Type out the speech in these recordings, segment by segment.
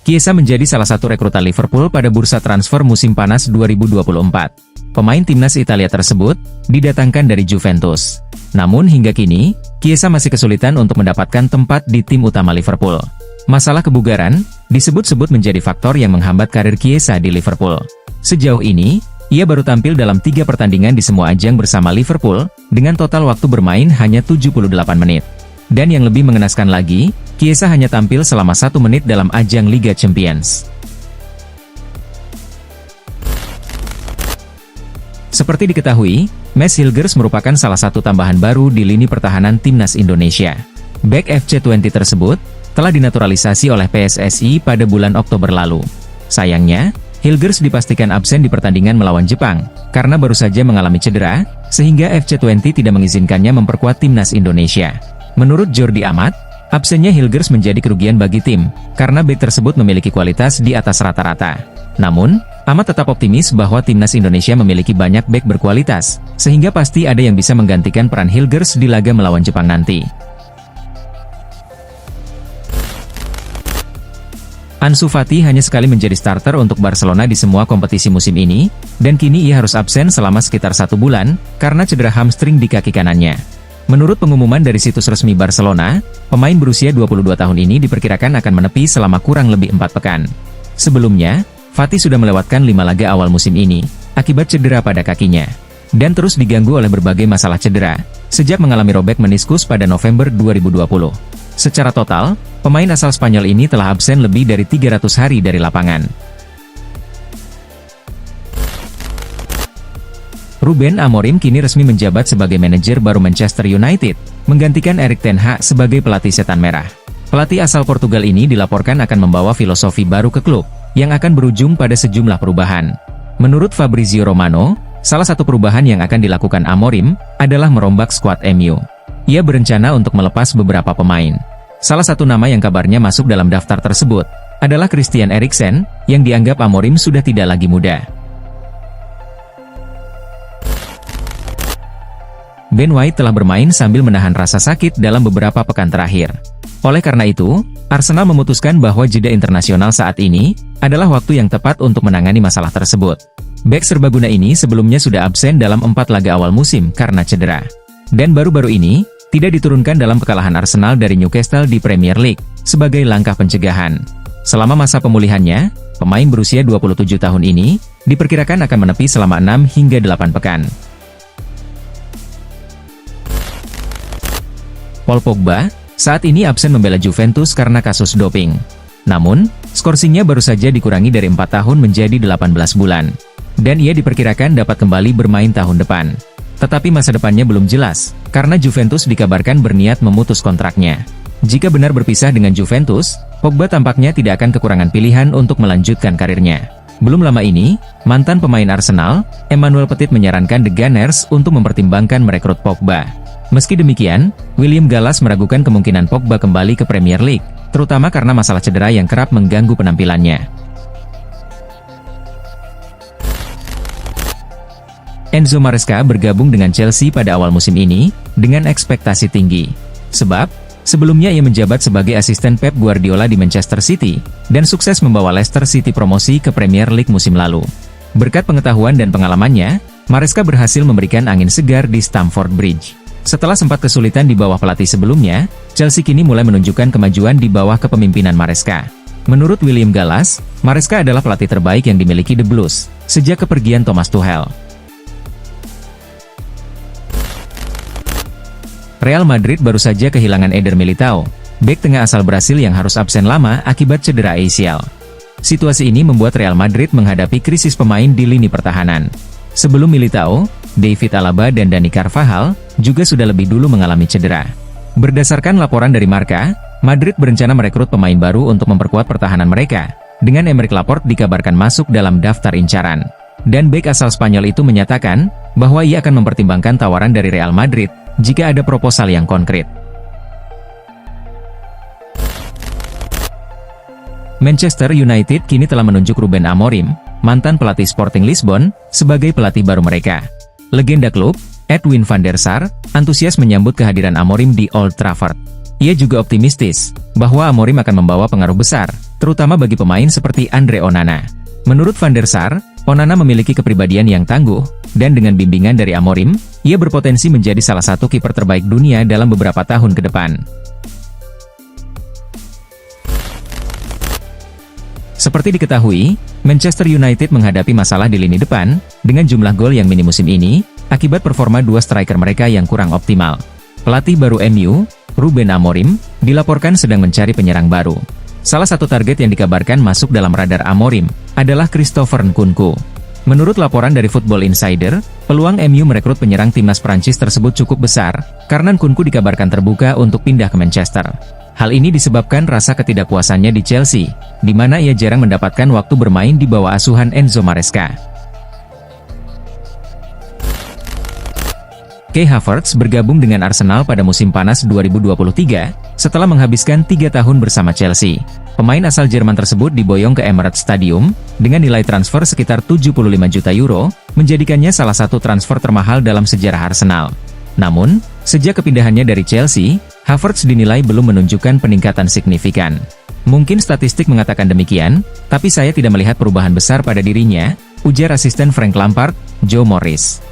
Chiesa menjadi salah satu rekrutan Liverpool pada bursa transfer musim panas 2024. Pemain timnas Italia tersebut didatangkan dari Juventus. Namun hingga kini, Chiesa masih kesulitan untuk mendapatkan tempat di tim utama Liverpool. Masalah kebugaran disebut-sebut menjadi faktor yang menghambat karir Chiesa di Liverpool. Sejauh ini, ia baru tampil dalam 3 pertandingan di semua ajang bersama Liverpool, dengan total waktu bermain hanya 78 menit. Dan yang lebih mengenaskan lagi, Chiesa hanya tampil selama 1 menit dalam ajang Liga Champions. Seperti diketahui, Mads Hilgers merupakan salah satu tambahan baru di lini pertahanan timnas Indonesia. Bek FC20 tersebut telah dinaturalisasi oleh PSSI pada bulan Oktober lalu. Sayangnya, Hilgers dipastikan absen di pertandingan melawan Jepang, karena baru saja mengalami cedera, sehingga FC20 tidak mengizinkannya memperkuat timnas Indonesia. Menurut Jordi Amat, absennya Hilgers menjadi kerugian bagi tim, karena bek tersebut memiliki kualitas di atas rata-rata. Namun, Amat tetap optimis bahwa timnas Indonesia memiliki banyak bek berkualitas, sehingga pasti ada yang bisa menggantikan peran Hilgers di laga melawan Jepang nanti. Ansu Fati hanya sekali menjadi starter untuk Barcelona di semua kompetisi musim ini, dan kini ia harus absen selama sekitar 1 bulan, karena cedera hamstring di kaki kanannya. Menurut pengumuman dari situs resmi Barcelona, pemain berusia 22 tahun ini diperkirakan akan menepi selama kurang lebih 4 pekan. Sebelumnya, Fati sudah melewatkan 5 laga awal musim ini, akibat cedera pada kakinya. Dan terus diganggu oleh berbagai masalah cedera, sejak mengalami robek meniskus pada November 2020. Secara total, pemain asal Spanyol ini telah absen lebih dari 300 hari dari lapangan. Ruben Amorim kini resmi menjabat sebagai manajer baru Manchester United, menggantikan Erik ten Hag sebagai pelatih setan merah. Pelatih asal Portugal ini dilaporkan akan membawa filosofi baru ke klub, yang akan berujung pada sejumlah perubahan. Menurut Fabrizio Romano, salah satu perubahan yang akan dilakukan Amorim adalah merombak skuad MU. Ia berencana untuk melepas beberapa pemain. Salah satu nama yang kabarnya masuk dalam daftar tersebut adalah Christian Eriksen, yang dianggap Amorim sudah tidak lagi muda. Ben White telah bermain sambil menahan rasa sakit dalam beberapa pekan terakhir. Oleh karena itu, Arsenal memutuskan bahwa jeda internasional saat ini adalah waktu yang tepat untuk menangani masalah tersebut. Bek serbaguna ini sebelumnya sudah absen dalam 4 laga awal musim karena cedera. Dan baru-baru ini, tidak diturunkan dalam kekalahan Arsenal dari Newcastle di Premier League, sebagai langkah pencegahan. Selama masa pemulihannya, pemain berusia 27 tahun ini, diperkirakan akan menepi selama 6 hingga 8 pekan. Paul Pogba saat ini absen membela Juventus karena kasus doping. Namun, skorsingnya baru saja dikurangi dari 4 tahun menjadi 18 bulan. Dan ia diperkirakan dapat kembali bermain tahun depan. Tetapi masa depannya belum jelas, karena Juventus dikabarkan berniat memutus kontraknya. Jika benar berpisah dengan Juventus, Pogba tampaknya tidak akan kekurangan pilihan untuk melanjutkan karirnya. Belum lama ini, mantan pemain Arsenal, Emmanuel Petit menyarankan The Gunners untuk mempertimbangkan merekrut Pogba. Meski demikian, William Gallas meragukan kemungkinan Pogba kembali ke Premier League, terutama karena masalah cedera yang kerap mengganggu penampilannya. Enzo Maresca bergabung dengan Chelsea pada awal musim ini, dengan ekspektasi tinggi. Sebab, sebelumnya ia menjabat sebagai asisten Pep Guardiola di Manchester City, dan sukses membawa Leicester City promosi ke Premier League musim lalu. Berkat pengetahuan dan pengalamannya, Maresca berhasil memberikan angin segar di Stamford Bridge. Setelah sempat kesulitan di bawah pelatih sebelumnya, Chelsea kini mulai menunjukkan kemajuan di bawah kepemimpinan Maresca. Menurut William Gallas, Maresca adalah pelatih terbaik yang dimiliki The Blues sejak kepergian Thomas Tuchel. Real Madrid baru saja kehilangan Eder Militao, bek tengah asal Brasil yang harus absen lama akibat cedera ACL. Situasi ini membuat Real Madrid menghadapi krisis pemain di lini pertahanan. Sebelum Militao, David Alaba dan Dani Carvajal juga sudah lebih dulu mengalami cedera. Berdasarkan laporan dari Marca, Madrid berencana merekrut pemain baru untuk memperkuat pertahanan mereka, dengan Aymeric Laporte dikabarkan masuk dalam daftar incaran. Dan bek asal Spanyol itu menyatakan bahwa ia akan mempertimbangkan tawaran dari Real Madrid jika ada proposal yang konkret. Manchester United kini telah menunjuk Ruben Amorim, mantan pelatih Sporting Lisbon, sebagai pelatih baru mereka. Legenda klub, Edwin van der Sar, antusias menyambut kehadiran Amorim di Old Trafford. Ia juga optimistis bahwa Amorim akan membawa pengaruh besar terutama bagi pemain seperti Andre Onana. Menurut Van der Sar, Onana memiliki kepribadian yang tangguh, dan dengan bimbingan dari Amorim, ia berpotensi menjadi salah satu kiper terbaik dunia dalam beberapa tahun ke depan. Seperti diketahui, Manchester United menghadapi masalah di lini depan, dengan jumlah gol yang minim musim ini, akibat performa dua striker mereka yang kurang optimal. Pelatih baru MU, Ruben Amorim, dilaporkan sedang mencari penyerang baru. Salah satu target yang dikabarkan masuk dalam radar Amorim adalah Christopher Nkunku. Menurut laporan dari Football Insider, peluang MU merekrut penyerang timnas Prancis tersebut cukup besar, karena Nkunku dikabarkan terbuka untuk pindah ke Manchester. Hal ini disebabkan rasa ketidakpuasannya di Chelsea, di mana ia jarang mendapatkan waktu bermain di bawah asuhan Enzo Maresca. Kai Havertz bergabung dengan Arsenal pada musim panas 2023, setelah menghabiskan 3 tahun bersama Chelsea. Pemain asal Jerman tersebut diboyong ke Emirates Stadium, dengan nilai transfer sekitar 75 juta euro, menjadikannya salah satu transfer termahal dalam sejarah Arsenal. Namun, sejak kepindahannya dari Chelsea, Havertz dinilai belum menunjukkan peningkatan signifikan. Mungkin statistik mengatakan demikian, tapi saya tidak melihat perubahan besar pada dirinya, ujar asisten Frank Lampard, Joe Morris.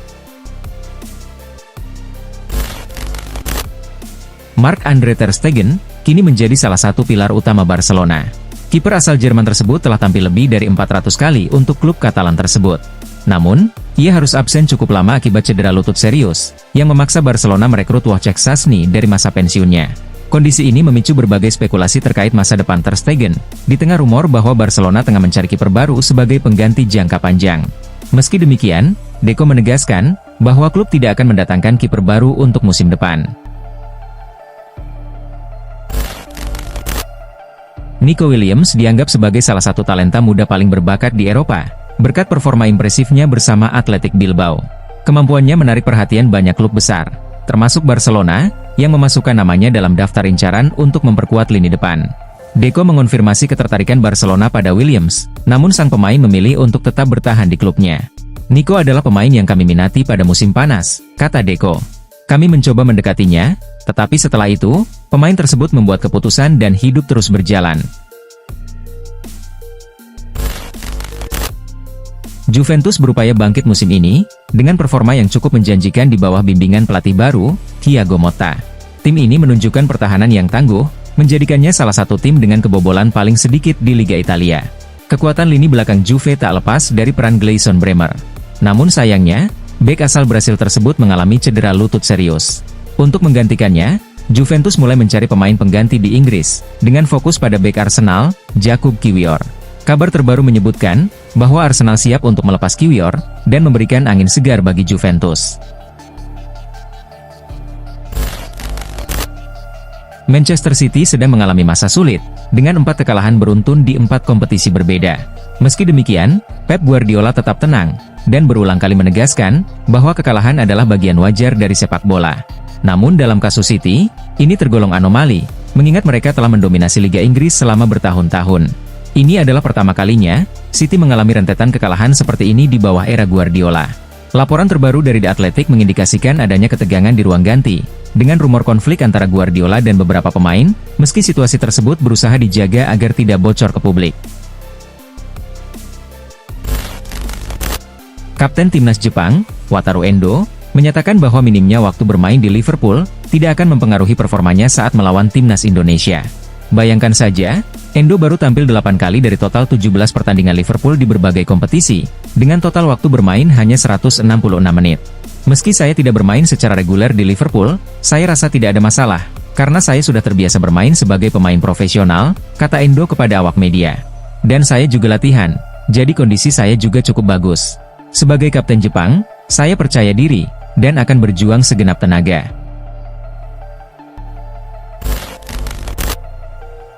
Marc-Andre ter Stegen, kini menjadi salah satu pilar utama Barcelona. Kiper asal Jerman tersebut telah tampil lebih dari 400 kali untuk klub Katalan tersebut. Namun, ia harus absen cukup lama akibat cedera lutut serius, yang memaksa Barcelona merekrut Wojciech Szczęsny dari masa pensiunnya. Kondisi ini memicu berbagai spekulasi terkait masa depan ter Stegen, di tengah rumor bahwa Barcelona tengah mencari kiper baru sebagai pengganti jangka panjang. Meski demikian, Deco menegaskan bahwa klub tidak akan mendatangkan kiper baru untuk musim depan. Nico Williams dianggap sebagai salah satu talenta muda paling berbakat di Eropa, berkat performa impresifnya bersama Athletic Bilbao. Kemampuannya menarik perhatian banyak klub besar, termasuk Barcelona, yang memasukkan namanya dalam daftar incaran untuk memperkuat lini depan. Deco mengonfirmasi ketertarikan Barcelona pada Williams, namun sang pemain memilih untuk tetap bertahan di klubnya. Nico adalah pemain yang kami minati pada musim panas, kata Deco. Kami mencoba mendekatinya, tetapi setelah itu, pemain tersebut membuat keputusan dan hidup terus berjalan. Juventus berupaya bangkit musim ini, dengan performa yang cukup menjanjikan di bawah bimbingan pelatih baru, Thiago Motta. Tim ini menunjukkan pertahanan yang tangguh, menjadikannya salah satu tim dengan kebobolan paling sedikit di Liga Italia. Kekuatan lini belakang Juve tak lepas dari peran Gleison Bremer. Namun sayangnya, bek asal Brasil tersebut mengalami cedera lutut serius. Untuk menggantikannya, Juventus mulai mencari pemain pengganti di Inggris, dengan fokus pada bek Arsenal, Jakub Kiwior. Kabar terbaru menyebutkan, bahwa Arsenal siap untuk melepas Kiwior, dan memberikan angin segar bagi Juventus. Manchester City sedang mengalami masa sulit, dengan 4 kekalahan beruntun di 4 kompetisi berbeda. Meski demikian, Pep Guardiola tetap tenang, dan berulang kali menegaskan, bahwa kekalahan adalah bagian wajar dari sepak bola. Namun dalam kasus City, ini tergolong anomali, mengingat mereka telah mendominasi Liga Inggris selama bertahun-tahun. Ini adalah pertama kalinya, City mengalami rentetan kekalahan seperti ini di bawah era Guardiola. Laporan terbaru dari The Athletic mengindikasikan adanya ketegangan di ruang ganti, dengan rumor konflik antara Guardiola dan beberapa pemain, meski situasi tersebut berusaha dijaga agar tidak bocor ke publik. Kapten Timnas Jepang, Wataru Endo, menyatakan bahwa minimnya waktu bermain di Liverpool tidak akan mempengaruhi performanya saat melawan Timnas Indonesia. Bayangkan saja, Endo baru tampil 8 kali dari total 17 pertandingan Liverpool di berbagai kompetisi, dengan total waktu bermain hanya 166 menit. Meski saya tidak bermain secara reguler di Liverpool, saya rasa tidak ada masalah, karena saya sudah terbiasa bermain sebagai pemain profesional, kata Endo kepada awak media. Dan saya juga latihan, jadi kondisi saya juga cukup bagus. Sebagai kapten Jepang, saya percaya diri, dan akan berjuang segenap tenaga.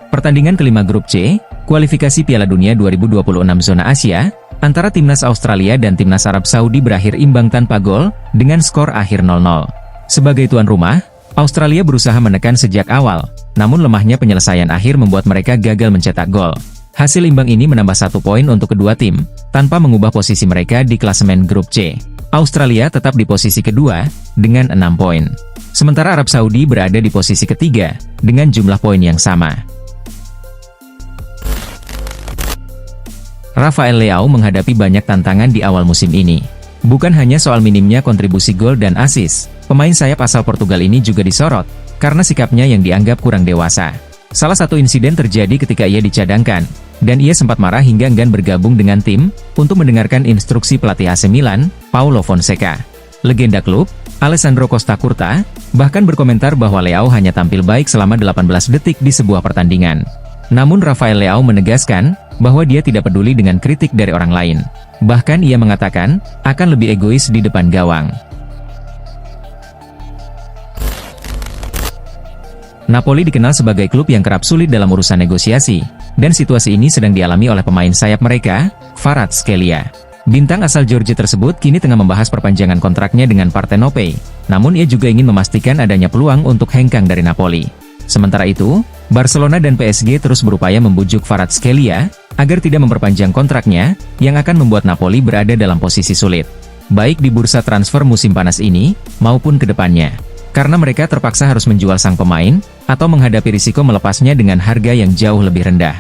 Pertandingan kelima grup C, kualifikasi Piala Dunia 2026 zona Asia, antara timnas Australia dan timnas Arab Saudi berakhir imbang tanpa gol, dengan skor akhir 0-0. Sebagai tuan rumah, Australia berusaha menekan sejak awal, namun lemahnya penyelesaian akhir membuat mereka gagal mencetak gol. Hasil imbang ini menambah 1 poin untuk kedua tim, tanpa mengubah posisi mereka di klasemen grup C. Australia tetap di posisi kedua, dengan 6 poin. Sementara Arab Saudi berada di posisi ketiga, dengan jumlah poin yang sama. Rafael Leao menghadapi banyak tantangan di awal musim ini. Bukan hanya soal minimnya kontribusi gol dan assist, pemain sayap asal Portugal ini juga disorot, karena sikapnya yang dianggap kurang dewasa. Salah satu insiden terjadi ketika ia dicadangkan, dan ia sempat marah hingga enggan bergabung dengan tim, untuk mendengarkan instruksi pelatih AC Milan, Paulo Fonseca. Legenda klub, Alessandro Costa Curta, bahkan berkomentar bahwa Leao hanya tampil baik selama 18 detik di sebuah pertandingan. Namun Rafael Leao menegaskan, bahwa dia tidak peduli dengan kritik dari orang lain. Bahkan ia mengatakan, akan lebih egois di depan gawang. Napoli dikenal sebagai klub yang kerap sulit dalam urusan negosiasi, dan situasi ini sedang dialami oleh pemain sayap mereka, Kvaratskhelia. Bintang asal Georgia tersebut kini tengah membahas perpanjangan kontraknya dengan Partenope, namun ia juga ingin memastikan adanya peluang untuk hengkang dari Napoli. Sementara itu, Barcelona dan PSG terus berupaya membujuk Kvaratskhelia agar tidak memperpanjang kontraknya, yang akan membuat Napoli berada dalam posisi sulit, baik di bursa transfer musim panas ini, maupun ke depannya. Karena mereka terpaksa harus menjual sang pemain, atau menghadapi risiko melepasnya dengan harga yang jauh lebih rendah.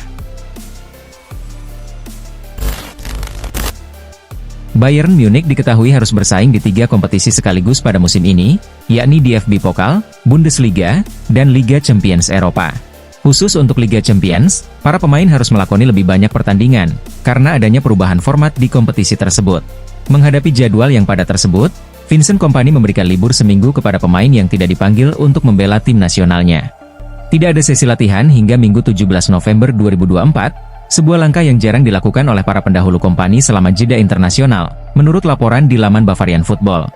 Bayern Munich diketahui harus bersaing di 3 kompetisi sekaligus pada musim ini, yakni DFB Pokal, Bundesliga, dan Liga Champions Eropa. Khusus untuk Liga Champions, para pemain harus melakoni lebih banyak pertandingan, karena adanya perubahan format di kompetisi tersebut. Menghadapi jadwal yang padat tersebut, Vincent Kompany memberikan libur seminggu kepada pemain yang tidak dipanggil untuk membela tim nasionalnya. Tidak ada sesi latihan hingga Minggu 17 November 2024, sebuah langkah yang jarang dilakukan oleh para pendahulu Kompany selama jeda internasional, menurut laporan di laman Bavarian Football.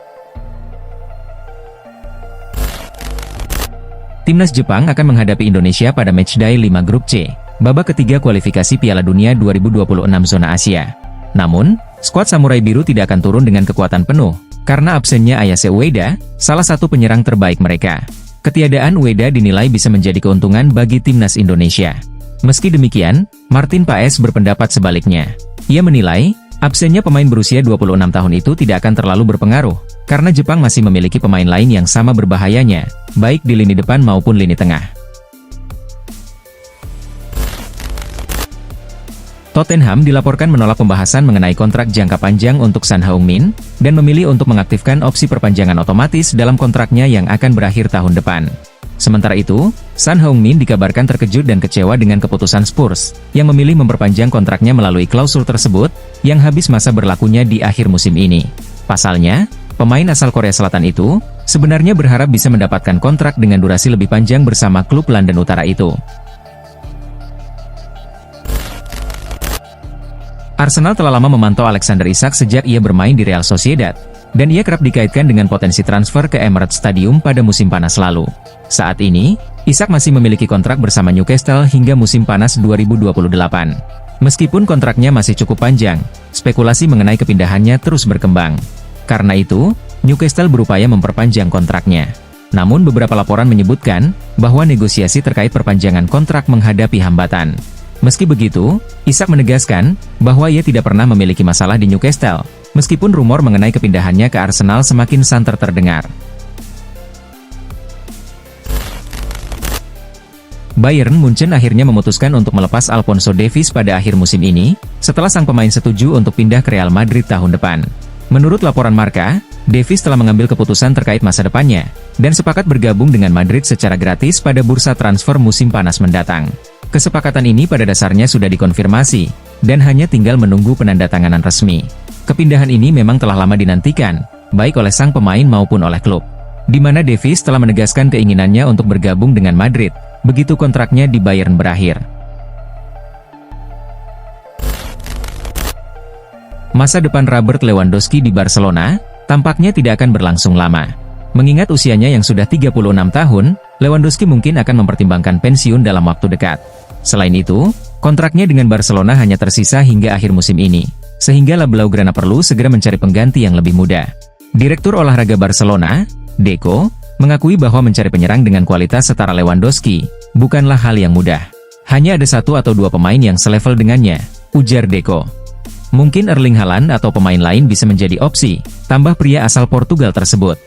Timnas Jepang akan menghadapi Indonesia pada matchday 5 grup C, babak ketiga kualifikasi Piala Dunia 2026 zona Asia. Namun, skuad Samurai Biru tidak akan turun dengan kekuatan penuh, karena absennya Ayase Ueda, salah satu penyerang terbaik mereka. Ketiadaan Ueda dinilai bisa menjadi keuntungan bagi Timnas Indonesia. Meski demikian, Martin Paes berpendapat sebaliknya. Ia menilai, absennya pemain berusia 26 tahun itu tidak akan terlalu berpengaruh, karena Jepang masih memiliki pemain lain yang sama berbahayanya, baik di lini depan maupun lini tengah. Tottenham dilaporkan menolak pembahasan mengenai kontrak jangka panjang untuk Son Heung-min, dan memilih untuk mengaktifkan opsi perpanjangan otomatis dalam kontraknya yang akan berakhir tahun depan. Sementara itu, Son Heung-min dikabarkan terkejut dan kecewa dengan keputusan Spurs, yang memilih memperpanjang kontraknya melalui klausul tersebut, yang habis masa berlakunya di akhir musim ini. Pasalnya, pemain asal Korea Selatan itu, sebenarnya berharap bisa mendapatkan kontrak dengan durasi lebih panjang bersama klub London Utara itu. Arsenal telah lama memantau Alexander Isak sejak ia bermain di Real Sociedad, dan ia kerap dikaitkan dengan potensi transfer ke Emirates Stadium pada musim panas lalu. Saat ini, Isak masih memiliki kontrak bersama Newcastle hingga musim panas 2028. Meskipun kontraknya masih cukup panjang, spekulasi mengenai kepindahannya terus berkembang. Karena itu, Newcastle berupaya memperpanjang kontraknya. Namun beberapa laporan menyebutkan, bahwa negosiasi terkait perpanjangan kontrak menghadapi hambatan. Meski begitu, Isak menegaskan, bahwa ia tidak pernah memiliki masalah di Newcastle, meskipun rumor mengenai kepindahannya ke Arsenal semakin santer terdengar. Bayern Munchen akhirnya memutuskan untuk melepas Alphonso Davies pada akhir musim ini, setelah sang pemain setuju untuk pindah ke Real Madrid tahun depan. Menurut laporan Marca, Davies telah mengambil keputusan terkait masa depannya, dan sepakat bergabung dengan Madrid secara gratis pada bursa transfer musim panas mendatang. Kesepakatan ini pada dasarnya sudah dikonfirmasi, dan hanya tinggal menunggu penandatanganan resmi. Kepindahan ini memang telah lama dinantikan, baik oleh sang pemain maupun oleh klub, di mana Davies telah menegaskan keinginannya untuk bergabung dengan Madrid, begitu kontraknya di Bayern berakhir. Masa depan Robert Lewandowski di Barcelona, tampaknya tidak akan berlangsung lama. Mengingat usianya yang sudah 36 tahun, Lewandowski mungkin akan mempertimbangkan pensiun dalam waktu dekat. Selain itu, kontraknya dengan Barcelona hanya tersisa hingga akhir musim ini, sehingga La Blaugrana perlu segera mencari pengganti yang lebih muda. Direktur olahraga Barcelona, Deco, mengakui bahwa mencari penyerang dengan kualitas setara Lewandowski bukanlah hal yang mudah. Hanya ada 1 atau 2 pemain yang selevel dengannya, ujar Deco. Mungkin Erling Haaland atau pemain lain bisa menjadi opsi, tambah pria asal Portugal tersebut.